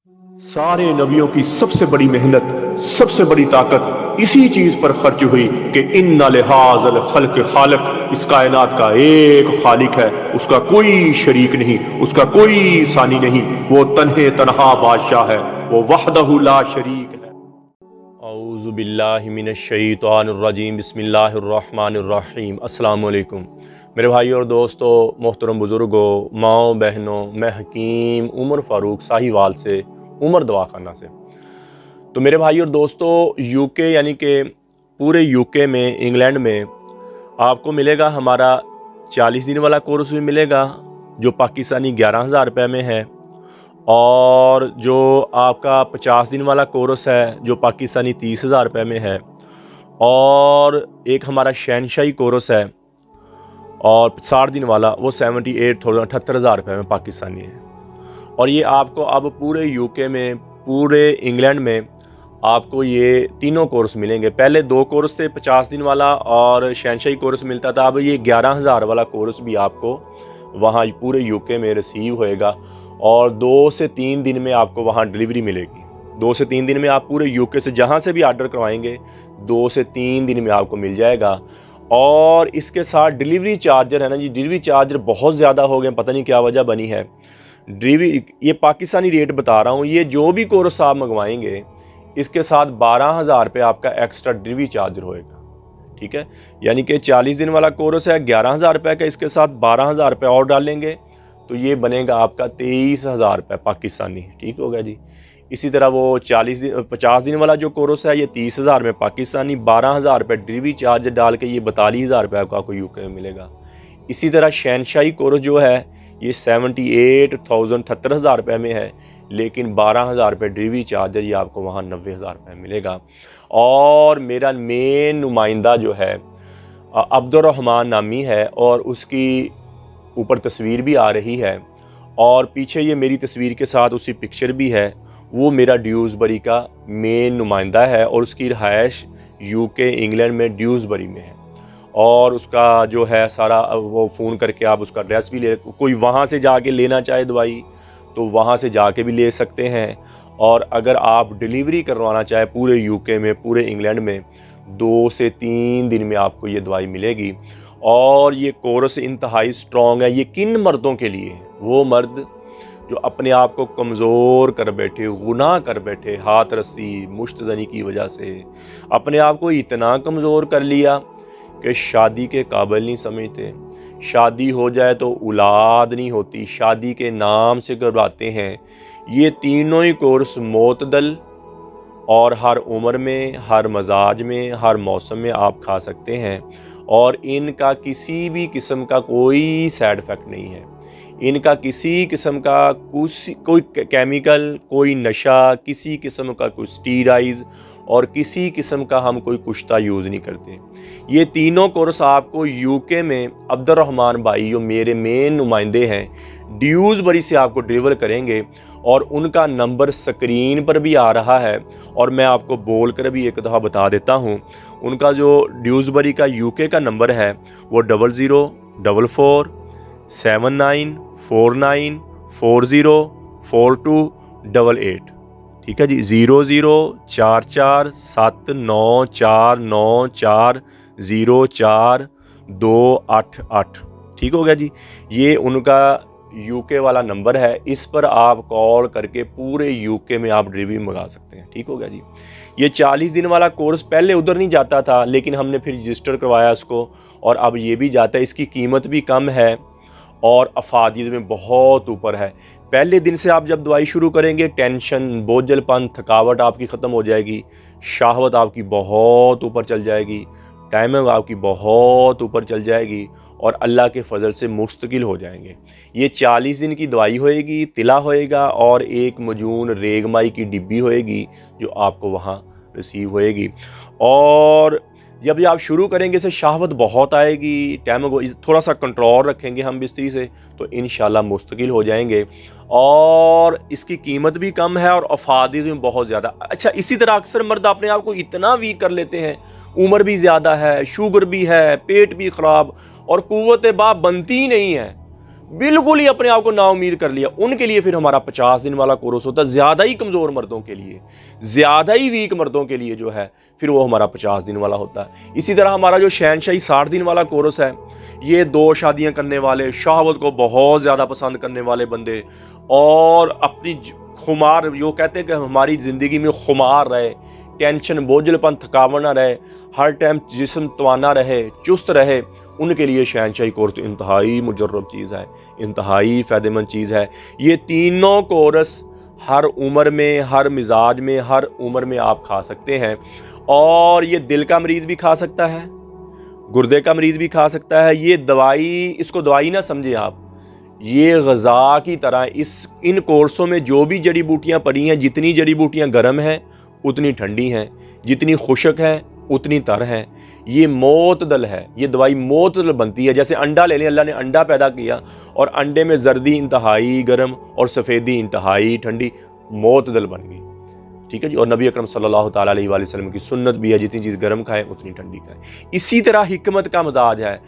सारे नबियों की सबसे बड़ी मेहनत, सबसे बड़ी ताकत इसी चीज पर खर्च हुई कि इन्ना लिहाज़ल खल्क खालिक, इस कायनात का एक खालिक है, उसका कोई शरीक नहीं, उसका कोई सानी नहीं, वो तन्हे तन्हा बादशाह है, वो वहदहु ला शरीक है। औज़ु बिल्लाहि मिनश शैतानिर रजीम, बिस्मिल्लाहिर रहमानिर रहीम। अस्सलामु अलैकुम मेरे भाई और दोस्तों, मोहतरम बुज़ुर्गों, माओ बहनों, मैं हकीम उमर फ़ारूक साहिवाल से, उमर दवाखाना से। तो मेरे भाई और दोस्तों, यूके यानी कि पूरे यूके में, इंग्लैंड में आपको मिलेगा हमारा 40 दिन वाला कोर्स भी मिलेगा, जो पाकिस्तानी 11,000 रुपये में है, और जो आपका 50 दिन वाला कोर्स है जो पाकिस्तानी 30,000 रुपये में है, और एक हमारा शहनशाही कोर्स है और 60 दिन वाला, वो 78,000 रुपये में पाकिस्तानी है। और ये आपको अब पूरे यूके में, पूरे इंग्लैंड में आपको ये तीनों कोर्स मिलेंगे। पहले 2 कोर्स थे, 50 दिन वाला और शहनशाही कोर्स मिलता था। अब ये 11,000 वाला कोर्स भी आपको वहाँ पूरे यूके में रिसीव होएगा, और 2 से 3 दिन में आपको वहाँ डिलीवरी मिलेगी। 2 से 3 दिन में आप पूरे यूके से जहाँ से भी ऑर्डर करवाएंगे 2 से 3 दिन में आपको मिल जाएगा। और इसके साथ डिलीवरी चार्जर है ना जी, डिलीवरी चार्जर बहुत ज़्यादा हो गए, पता नहीं क्या वजह बनी है। डिलीवरी, ये पाकिस्तानी रेट बता रहा हूँ, ये जो भी कोर्स आप मंगवाएंगे इसके साथ 12,000 रुपये आपका एक्स्ट्रा डिलीवरी चार्जर होएगा। ठीक है, यानी कि 40 दिन वाला कोर्स है 11,000 रुपये का, इसके साथ 12,000 रुपये और डालेंगे तो ये बनेगा आपका 23,000 रुपये पाकिस्तानी। ठीक हो गया जी। इसी तरह वो 50 दिन वाला जो कोर्स है ये 30,000 में पाकिस्तानी, 12,000 रुपये डिलीवरी चार्ज डाल के ये 42,000 रुपये आपको यूके में मिलेगा। इसी तरह शहनशाही कोर्स जो है ये 78,000 रुपये में है, लेकिन 12,000 रुपये डिलीवरी चार्जर ये आपको वहाँ 90,000 रुपये मिलेगा। और मेरा मेन नुमाइंदा जो है अब्दुर्रहमान नामी है, और उसकी ऊपर तस्वीर भी आ रही है, और पीछे ये मेरी तस्वीर के साथ उसकी पिक्चर भी है। वो मेरा ड्यूसबरी का मेन नुमाइंदा है, और उसकी रिहाइश यूके इंग्लैंड में ड्यूसबरी में है। और उसका जो है सारा, वो फ़ोन करके आप उसका एड्रेस भी ले, कोई वहाँ से जाके लेना चाहे दवाई तो वहाँ से जाके भी ले सकते हैं। और अगर आप डिलीवरी करवाना चाहे पूरे यूके में, पूरे इंग्लैंड में, 2 से 3 दिन में आपको ये दवाई मिलेगी। और ये कोर्स इंतहाई स्ट्रॉन्ग है। ये किन मर्दों के लिए? वो मर्द जो अपने आप को कमज़ोर कर बैठे, गुनाह कर बैठे, हाथ रस्सी मुश्तजनी की वजह से अपने आप को इतना कमज़ोर कर लिया कि शादी के काबिल नहीं समझते, शादी हो जाए तो औलाद नहीं होती, शादी के नाम से घबराते हैं। ये तीनों ही कोर्स मोतदल और हर उम्र में, हर मजाज में, हर मौसम में आप खा सकते हैं, और इनका किसी भी किस्म का कोई साइड इफ़ेक्ट नहीं है। इनका किसी किस्म का कोई केमिकल, कोई नशा, किसी किस्म का कोई स्टीराइड और किसी किस्म का हम कोई कुश्ता यूज़ नहीं करते। ये तीनों कोर्स आपको यूके में अब्दुर्रहमान भाई जो मेरे मेन नुमाइंदे हैं ड्यूसबरी से आपको डिलीवर करेंगे, और उनका नंबर स्क्रीन पर भी आ रहा है, और मैं आपको बोल कर भी एक दफ़ा बता देता हूँ। उनका जो ड्यूसबरी का यूके का नंबर है वो 004479404288। ठीक है जी, 00449494042888। ठीक हो गया जी। ये उनका यूके वाला नंबर है, इस पर आप कॉल करके पूरे यूके में आप डिलीवरी मंगा सकते हैं। ठीक हो गया जी। ये 40 दिन वाला कोर्स पहले उधर नहीं जाता था, लेकिन हमने फिर रजिस्टर करवाया उसको, और अब ये भी जाता है। इसकी कीमत भी कम है और अफादियत में बहुत ऊपर है। पहले दिन से आप जब दवाई शुरू करेंगे, टेंशन, बोझलपन, थकावट आपकी ख़त्म हो जाएगी, शाहवत आपकी बहुत ऊपर चल जाएगी, टाइमिंग आपकी बहुत ऊपर चल जाएगी, और अल्लाह के फजल से मुस्तकिल हो जाएंगे। ये 40 दिन की दवाई होएगी, तिला होएगा, और एक मजून रेगमाई की डिब्बी होएगी जो आपको वहाँ रिसीव होएगी। और जब आप शुरू करेंगे से शाहवत बहुत आएगी, टाइम को थोड़ा सा कंट्रोल रखेंगे हम बिस्तरी से, तो इंशाल्लाह मुस्तकिल हो जाएंगे। और इसकी कीमत भी कम है और अफादियत में बहुत ज़्यादा। अच्छा, इसी तरह अक्सर मर्द अपने आप को इतना वीक कर लेते हैं, उम्र भी ज़्यादा है, शुगर भी है, पेट भी ख़राब, और कुव्वत बाप बनती ही नहीं है। बिल्कुल ही अपने आप को नाउम्मीद कर लिया, उनके लिए फिर हमारा 50 दिन वाला कोर्स होता है। ज़्यादा ही कमज़ोर मर्दों के लिए, ज़्यादा ही वीक मर्दों के लिए जो है फिर वो हमारा 50 दिन वाला होता है। इसी तरह हमारा जो शहनशाही 60 दिन वाला कोर्स है, ये 2 शादियां करने वाले, शहावत को बहुत ज़्यादा पसंद करने वाले बंदे, और अपनी खुमार, जो कहते हैं कि हमारी ज़िंदगी में खुमार रहे, टेंशन बोझलपन थकावट ना रहे, हर टाइम जिस्म तवाना रहे, चुस्त रहे, उनके लिए शहनशाही कोर्स इंतहाई मुजर्रब चीज़ है, इंतहाई फ़ायदेमंद चीज़ है। ये तीनों कोर्स हर उम्र में, हर मिजाज में, हर उम्र में आप खा सकते हैं। और ये दिल का मरीज़ भी खा सकता है, गुर्दे का मरीज़ भी खा सकता है। ये दवाई, इसको दवाई ना समझे आप, ये ग़ज़ा की तरह। इन कोर्सों में जो भी जड़ी बूटियाँ पड़ी हैं, जितनी जड़ी बूटियाँ गर्म हैं उतनी ठंडी हैं, जितनी खुशक हैं उतनी तर है। ये मोतदल है, ये दवाई मोतदल बनती है। जैसे अंडा ले लें, अल्लाह ने अंडा पैदा किया और अंडे में जर्दी इंतहाई गर्म और सफ़ेदी इंतहाई ठंडी, मोतदल बन गई, ठीक है जी। और नबी अकरम सल्लल्लाहु ताला अलैहि वसल्लम की सुन्नत भी है, जितनी चीज़ गर्म खाए उतनी ठंडी खाए। इसी तरह हिकमत का मजाज है।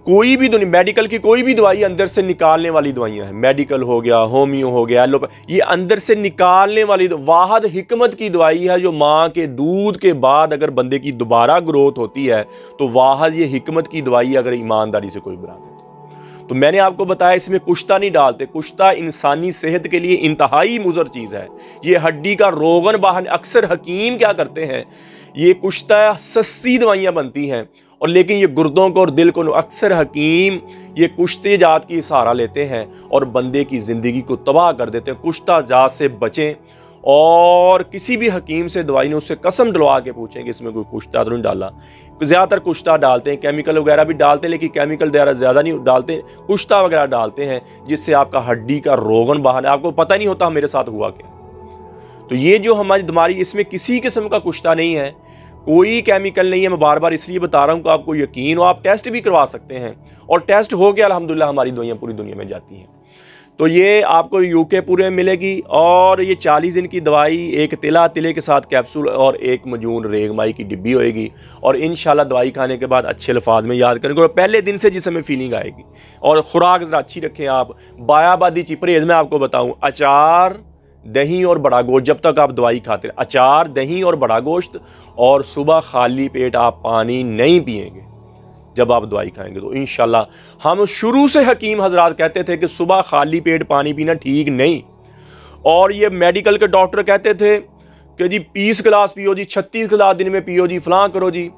कोई भी मेडिकल की कोई भी दवाई अंदर से निकालने वाली दवाइयाँ हैं, मेडिकल हो गया, होमियो हो गया, ये अंदर से निकालने वाली वाहद हिकमत की दवाई है, जो माँ के दूध के बाद अगर बंदे की दोबारा ग्रोथ होती है तो वाहद ये हिकमत की दवाई अगर ईमानदारी से कोई बना दे। तो मैंने आपको बताया इसमें कुश्ता नहीं डालते। कुश्ता इंसानी सेहत के लिए इंतहाई मुज़र चीज़ है। ये हड्डी का रोगन बहाने अक्सर हकीम क्या करते हैं, ये कुश्ता सस्ती दवाइयाँ बनती हैं, और लेकिन ये गुर्दों को और दिल को अक्सर हकीम ये कुश्ते जात की सहारा लेते हैं और बंदे की ज़िंदगी को तबाह कर देते हैं। कुश्ता जात से बचें, और किसी भी हकीम से दवाई ने उससे कसम दिलवा के पूछें कि इसमें कोई कुश्ता तो नहीं डाला। ज़्यादातर कुश्ता डालते हैं, केमिकल वगैरह भी डालते हैं, लेकिन केमिकल ज़्यादा नहीं डालते, कुश्ता वगैरह डालते हैं, जिससे आपका हड्डी का रोगन बहाना, आपको पता नहीं होता मेरे साथ हुआ क्या। तो ये जो हमारी बीमारी, इसमें किसी किस्म का कुश्ता नहीं है, कोई केमिकल नहीं है। मैं बार बार इसलिए बता रहा हूँ कि आपको यकीन हो। आप टेस्ट भी करवा सकते हैं, और टेस्ट हो गया अल्हम्दुलिल्लाह, हमारी दवाइयाँ पूरी दुनिया में जाती हैं। तो ये आपको यूके पूरे में मिलेगी। और ये 40 दिन की दवाई, एक तिले के साथ कैप्सूल और एक मजून रेगमाई की डिब्बी होएगी। और इंशाल्लाह दवाई खाने के बाद अच्छे अल्फाज में याद करेंगे, और पहले दिन से जिसमें फीलिंग आएगी। और खुराक ज़रा अच्छी रखें आप। बायाबादी परहेज़ में आपको बताऊँ, अचार, दही और बड़ा गोश्त, जब तक आप दवाई खाते हैं, अचार, दही और बड़ा गोश्त, और सुबह खाली पेट आप पानी नहीं पिएंगे जब आप दवाई खाएंगे। तो इंशाल्लाह, हम शुरू से हकीम हजरात कहते थे कि सुबह खाली पेट पानी पीना ठीक नहीं, और ये मेडिकल के डॉक्टर कहते थे कि जी 20 गिलास पियो जी, 36 गिलास दिन में पियो जी, फलां करो जी।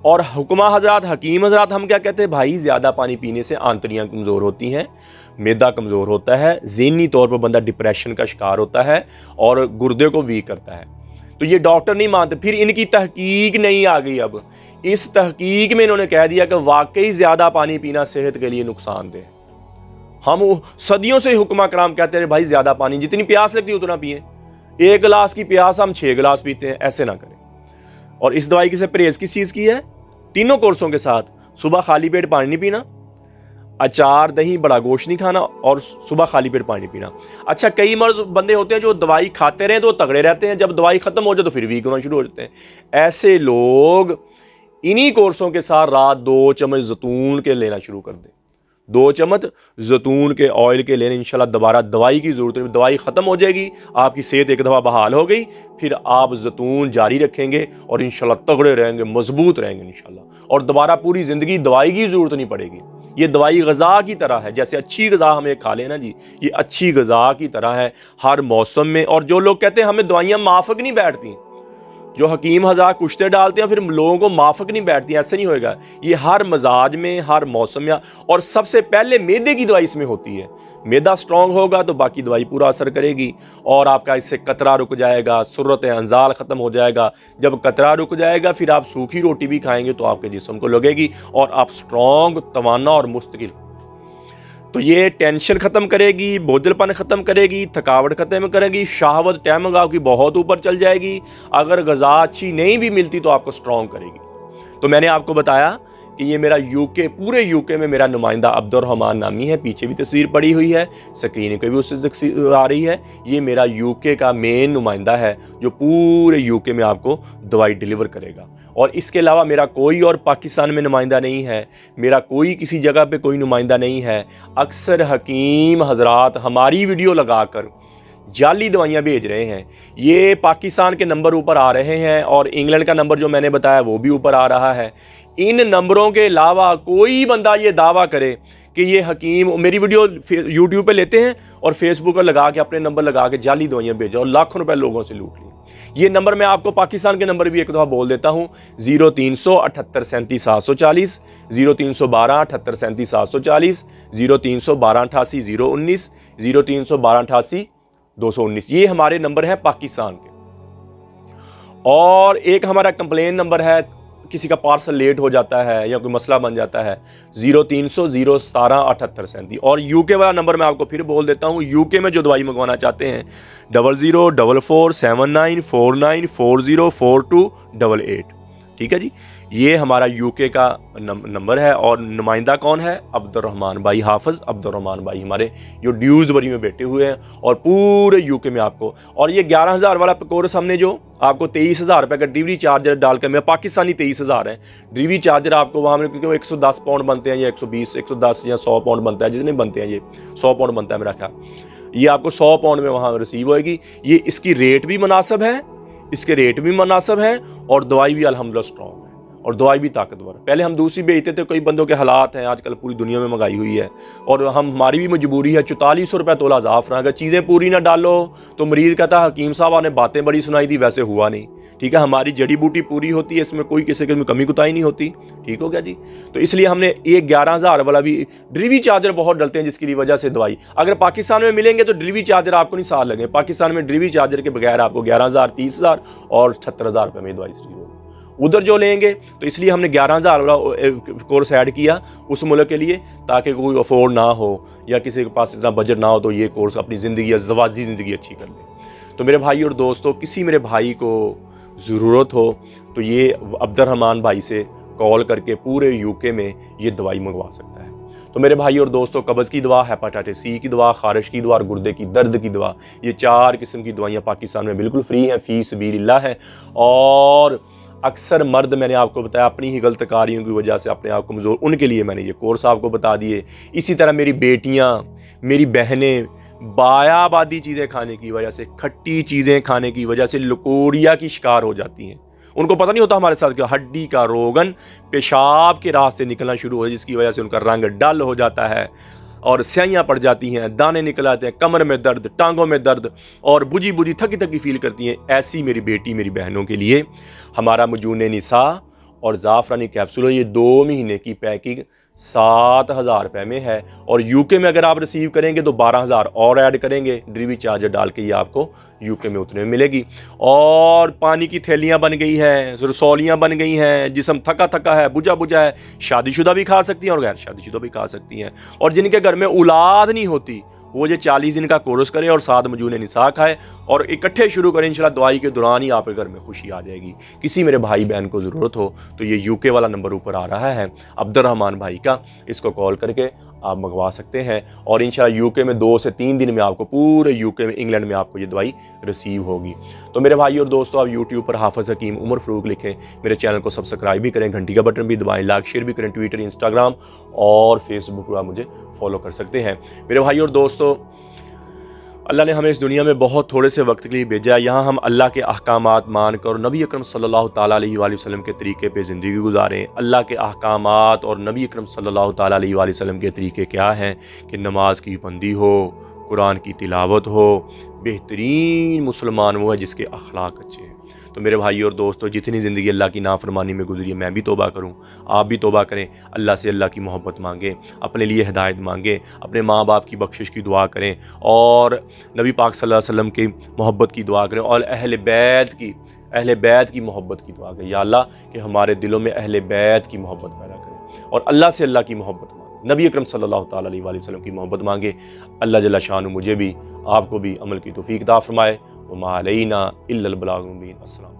और हुक्मा हजरात, हकीम हजरात हम क्या कहते हैं, भाई ज़्यादा पानी पीने से आंतड़ियाँ कमज़ोर होती हैं, मैदा कमज़ोर होता है, ज़हनी तौर पर बंदा डिप्रेशन का शिकार होता है, और गुर्दे को वीक करता है। तो ये डॉक्टर नहीं मानते। फिर इनकी तहकीक नहीं आ गई। अब इस तहकीक में इन्होंने कह दिया कि वाकई ज़्यादा पानी पीना सेहत के लिए नुकसानदेह। हम सदियों से हुक्मा कराम कहते हैं भाई ज़्यादा पानी, जितनी प्यास लगती है उतना पिए। 1 गिलास की प्यास हम 6 गिलास पीते हैं, ऐसे ना करें। और इस दवाई से परहेज़ किस चीज़ की है, तीनों कोर्सों के साथ, सुबह खाली पेट पानी नहीं पीना, अचार, दही, बड़ा गोश्त नहीं खाना, और सुबह खाली पेट पानी पीना। अच्छा, कई मर्ज बंदे होते हैं जो दवाई खाते रहे तो तगड़े रहते हैं, जब दवाई खत्म हो जाए तो फिर वीक होना शुरू हो जाते हैं। ऐसे लोग इन्हीं कोर्सों के साथ रात 2 चम्मच जैतून के लेना शुरू कर दें। 2 चम्मच जैतून के ऑयल के लेने, इंशाल्लाह दोबारा दवाई की ज़रूरत नहीं। दवाई ख़त्म हो जाएगी, आपकी सेहत एक दफ़ा बहाल हो गई, फिर आप जैतून जारी रखेंगे और इंशाल्लाह तगड़े रहेंगे, मजबूत रहेंगे इंशाल्लाह, और दोबारा पूरी ज़िंदगी दवाई की ज़रूरत नहीं पड़ेगी। ये दवाई ग़ज़ा की तरह है, जैसे अच्छी ग़ज़ा हमें खा लेना जी, ये अच्छी ग़ज़ा की तरह है हर मौसम में। और जो लोग कहते हैं हमें दवाइयाँ माफ़क नहीं बैठती, जो हकीम हज़ार कुश्ते डालते हैं फिर लोगों को माफ़क नहीं बैठती, ऐसे नहीं होएगा। ये हर मजाज में, हर मौसम में। और सबसे पहले मैदे की दवाई इसमें होती है। मैदा स्ट्रॉन्ग होगा तो बाकी दवाई पूरा असर करेगी, और आपका इससे कतरा रुक जाएगा, सुर्रत अंजाल ख़त्म हो जाएगा। जब कतरा रुक जाएगा फिर आप सूखी रोटी भी खाएंगे तो आपके जिस्म को लगेगी, और आप स्ट्रॉन्ग, तवाना और मुस्तकिल। तो ये टेंशन ख़त्म करेगी, बोझलपन ख़त्म करेगी, थकावट ख़त्म करेगी, शहावत टाइम आपकी बहुत ऊपर चल जाएगी। अगर ग़ज़ा अच्छी नहीं भी मिलती तो आपको स्ट्रॉन्ग करेगी। तो मैंने आपको बताया कि ये मेरा यूके, पूरे यूके में मेरा नुमाइंदा अब्दुर्रहमान नामी है। पीछे भी तस्वीर पड़ी हुई है, स्क्रीन पे भी उससे तस्वीर आ रही है। ये मेरा यूके का मेन नुमाइंदा है जो पूरे यूके में आपको दवाई डिलीवर करेगा। और इसके अलावा मेरा कोई और पाकिस्तान में नुमाइंदा नहीं है, मेरा कोई किसी जगह पे कोई नुमाइंदा नहीं है। अक्सर हकीम हजरात हमारी वीडियो लगाकर जाली दवाइयाँ भेज रहे हैं। ये पाकिस्तान के नंबर ऊपर आ रहे हैं और इंग्लैंड का नंबर जो मैंने बताया वो भी ऊपर आ रहा है। इन नंबरों के अलावा कोई बंदा ये दावा करे कि ये हकीम मेरी वीडियो यूट्यूब पे लेते हैं और फेसबुक पर लगा के अपने नंबर लगा के जाली दवाइयाँ भेजा और लाखों रुपए लोगों से लूट ली। ये नंबर मैं आपको पाकिस्तान के नंबर भी एक दफ़ा बोल देता हूँ, 0378 37 37 0312 78 37 740 0312 88 019 0312 88 219। ये हमारे नंबर हैं पाकिस्तान के। और एक हमारा कंप्लेन नंबर है, किसी का पार्सल लेट हो जाता है या कोई मसला बन जाता है, 0300 017 78 37। और यूके वाला नंबर मैं आपको फिर बोल देता हूँ, यूके में जो दवाई मंगवाना चाहते हैं 00447949404288। ठीक है जी, ये हमारा यूके का नंबर है। और नुमाइंदा कौन है? अब्दुर्रहमान भाई, हाफिज़ अब्दुर्रहमान भाई हमारे जो ड्यूज़बरी में बैठे हुए हैं और पूरे यूके में आपको। और ये 11,000 वाला कोर्स हमने जो आपको 23,000 रुपये का डिलीवरी चार्जर डालकर, मैं पाकिस्तानी 23,000 है डिलीवरी चार्जर आपको वहाँ में, क्योंकि वो 110 पाउंड बनते हैं या 120 110 या 100 पाउंड बनता है, जितने बनते हैं ये 100 पाउंड बनता है मेरा ख्याल, ये आपको 100 पाउंड में वहाँ रिसीव होएगी। ये इसकी रेट भी मुनासिब है, इसके रेट भी मुनासिब हैं और दवाई भी अल्हम्दुलिल्लाह स्ट्रॉन्ग है और दवाई भी ताकतवर है। पहले हम दूसरी बेचते थे, कई बंदों के हालात हैं आजकल पूरी दुनिया में महंगाई हुई है और हमारी भी मजबूरी है। 4400 रुपये तोला ज़ाफ़रान, अगर चीज़ें पूरी ना डालो तो मरीज़ कहता है हकीम साहब आपने बातें बड़ी सुनाई दी, वैसे हुआ नहीं। ठीक है, हमारी जड़ी बूटी पूरी होती है, इसमें कोई किसी किस्म कमी कुताही नहीं होती। ठीक हो गया जी। तो इसलिए हमने एक 11,000 वाला भी, डिलीवरी चार्जर बहुत डलते हैं जिसकी वजह से दवाई अगर पाकिस्तान में मिलेंगे तो डिलीवरी चार्जर आपको नहीं साथ लगे। पाकिस्तान में डिलीवरी चार्जर के बगैर आपको 11,000 30,000 और 78,000 रुपये में दवाई फ्री होगी। उधर जो लेंगे तो इसलिए हमने 11,000 वाला कोर्स ऐड किया उस मुल्क के लिए, ताकि कोई अफोर्ड ना हो या किसी के पास इतना बजट ना हो तो ये कोर्स अपनी ज़िंदगी या ज़वाजी ज़िंदगी अच्छी कर ले। तो मेरे भाई और दोस्तों, किसी मेरे भाई को ज़रूरत हो तो ये अब्दुर्रहमान भाई से कॉल करके पूरे यूके में ये दवाई मंगवा सकता है। तो मेरे भाई और दोस्तों, कब्ज़ की दवा, हेपेटाइटिस सी की दवा, खारिश की दवा और गुर्दे की दर्द की दवा, ये 4 किस्म की दवाइयाँ पाकिस्तान में बिल्कुल फ्री हैं, फ़ी सबीलिल्लाह है। और अक्सर मर्द, मैंने आपको बताया अपनी ही गलत कारियों की वजह से अपने आप कमज़ोर, उनके लिए मैंने ये कोर्स आपको बता दिए। इसी तरह मेरी बेटियाँ, मेरी बहनें बायाबादी चीज़ें खाने की वजह से, खट्टी चीज़ें खाने की वजह से लकोरिया की शिकार हो जाती हैं। उनको पता नहीं होता हमारे साथ क्या, हड्डी का रोगन पेशाब के रास्ते निकलना शुरू हो, जिसकी वजह से उनका रंग डल हो जाता है और स्याहियाँ पड़ जाती हैं, दाने निकल आते हैं, कमर में दर्द, टांगों में दर्द और बुझी बुझी थकी थकी फील करती हैं। ऐसी मेरी बेटी, मेरी बहनों के लिए हमारा मजून निसा और ज़ाफ़रानी कैप्सूल, ये 2 महीने की पैकिंग 7,000 रुपये में है। और यूके में अगर आप रिसीव करेंगे तो 12,000 और ऐड करेंगे, डिलीवरी चार्जर डाल के ये आपको यूके में उतने में मिलेगी। और पानी की थैलियाँ बन गई हैं, रसौलियाँ बन गई हैं, जिस्म थका थका है, बुझा बुझा है, शादीशुदा भी खा सकती हैं और गैर शादीशुदा भी खा सकती हैं। और जिनके घर में औलाद नहीं होती वो ये 40 दिन का कोर्स करें और 7 मजून निसा खाए और इकट्ठे शुरू करें। इंशाल्लाह दवाई के दौरान ही आपके घर में खुशी आ जाएगी। किसी मेरे भाई बहन को ज़रूरत हो तो ये यूके वाला नंबर ऊपर आ रहा है अब्दुर्रहमान भाई का, इसको कॉल करके आप मंगवा सकते हैं। और इंशाल्लाह यूके में 2 से 3 दिन में आपको पूरे यूके में, इंग्लैंड में आपको ये दवाई रिसीव होगी। तो मेरे भाई और दोस्तों, आप यूट्यूब पर हाफिज़ हकीम उमर फ़रूक लिखें, मेरे चैनल को सब्सक्राइब भी करें, घंटी का बटन भी दबाएं, लाइक शेयर भी करें, ट्विटर, इंस्टाग्राम और फेसबुक पर आप मुझे फॉलो कर सकते हैं। मेरे भाई और दोस्तों, अल्लाह ने हमें इस दुनिया में बहुत थोड़े से वक्त के लिए भेजा है। यहाँ हम अल्लाह के अहकामात मान कर और नबी अकरम सल्लल्लाहु ताला अलैहि वसल्लम के तरीके पे ज़िंदगी गुजारें। अल्लाह के अहकामात और नबी अकरम सल्लल्लाहु ताला अलैहि वसल्लम के तरीके क्या हैं कि नमाज की पाबंदी हो, कुरान की तिलावत हो, बेहतरीन मुसलमान वो है जिसके अखलाक अच्छे हैं। तो मेरे भाई और दोस्तों, जितनी ज़िंदगी अल्लाह की नाफरमानी में गुजरी है, मैं भी तौबा करूं, आप भी तौबा करें, अल्लाह से अल्लाह की मोहब्बत मांगें, अपने लिए हिदायत मांगें, अपने माँ बाप की बख्शिश की दुआ करें और नबी पाक सल्लल्लाहु अलैहि वसल्लम की मोहब्बत की दुआ करें और अहले बैत की मोहब्बत की दुआ करें। या अल्लाह कि हमारे दिलों में अहले बैत की मोहब्बत पैदा करें और अल्लाह से अल्लाह की मोहब्बत मांगे, नबी अकरम सल्लल्लाहु ताला अलैहि वसल्लम की मोहब्बत मांगे। अल्लाह जल्ला शानु मुझे भी आपको भी अमल की तौफीक अता फरमाए। वमा अलैना इल्लल बलागुल मुबीन। अस्सलाम।